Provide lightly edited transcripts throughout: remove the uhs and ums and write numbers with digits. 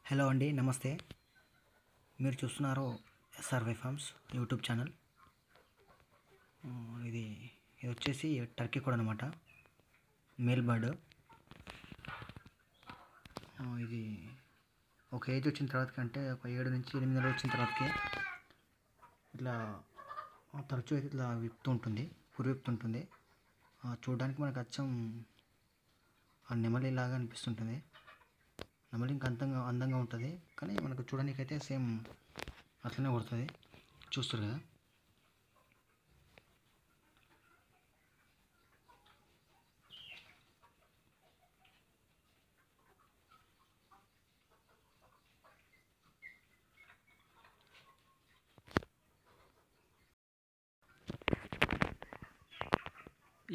Hello అండి, నమస్తే. మీరు చూస్తున్నారు ఎస్ఆర్వై ఫార్మ్స్ యూట్యూబ్ ఛానల్. ఇది ఇది వచ్చేసి టర్కీ కోడ్ అనమాట, మేల్ బర్డ్. ఇది ఒక ఏజ్ వచ్చిన తర్వాతకి, అంటే ఒక 7 నుంచి 8 నెలలు వచ్చిన తర్వాతకి ఇట్లా తరచూ అయితే ఇట్లా విప్పుతూ ఉంటుంది, పురి విప్పుతుంటుంది. చూడడానికి మనకు అచ్చం నెమలి లాగా అనిపిస్తుంటుంది. నెమలి ఇంకా అందంగా ఉంటుంది, కానీ మనకు చూడడానికి అయితే సేమ్ అట్లనే కొడుతుంది. చూస్తారు కదా.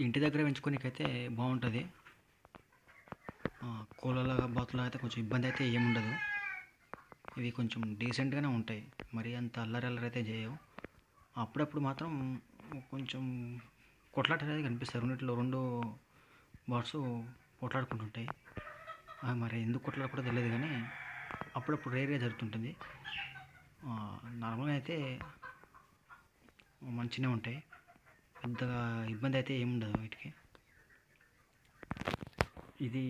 ఇంటి దగ్గర పెంచుకోనికైతే బాగుంటుంది. కోళ్ళలాగా బాతులాగా అయితే కొంచెం ఇబ్బంది అయితే ఏముండదు. ఇవి కొంచెం డీసెంట్గానే ఉంటాయి, మరి అంత అల్లరి అయితే చేయవు. అప్పుడప్పుడు మాత్రం కొంచెం కొట్లాట అనేది కనిపిస్తాయి. రెండిట్లో 2 బర్డ్స్ కొట్లాడుకుంటుంటాయి. మరి ఎందుకు కొట్లాడుకుంటో తెలియదు, కానీ అప్పుడప్పుడు రేర్గా జరుగుతుంటుంది. నార్మల్గా అయితే మంచిగానే ఉంటాయి, పెద్దగా ఇబ్బంది అయితే ఏముండదు వీటికి. ఇది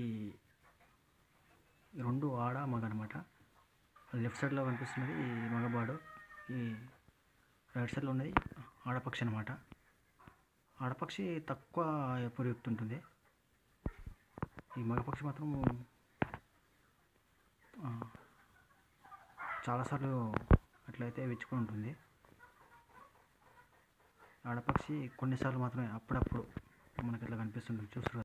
2 ఆడ మగ అనమాట. లెఫ్ట్ సైడ్లో కనిపిస్తున్నది మగబాడు, ఈ రైట్ సైడ్లో ఉన్నది ఆడపక్షి అనమాట. ఆడపక్షి తక్కువ ఎప్పుడు ఎక్కుతుంటుంది. ఈ మగపక్షి మాత్రం చాలాసార్లు అట్లయితే విచ్చుకొని ఉంటుంది. ఆడపక్షి కొన్నిసార్లు మాత్రమే, అప్పుడప్పుడు మనకి ఇట్లా కనిపిస్తుంటుంది. చూస్తారు.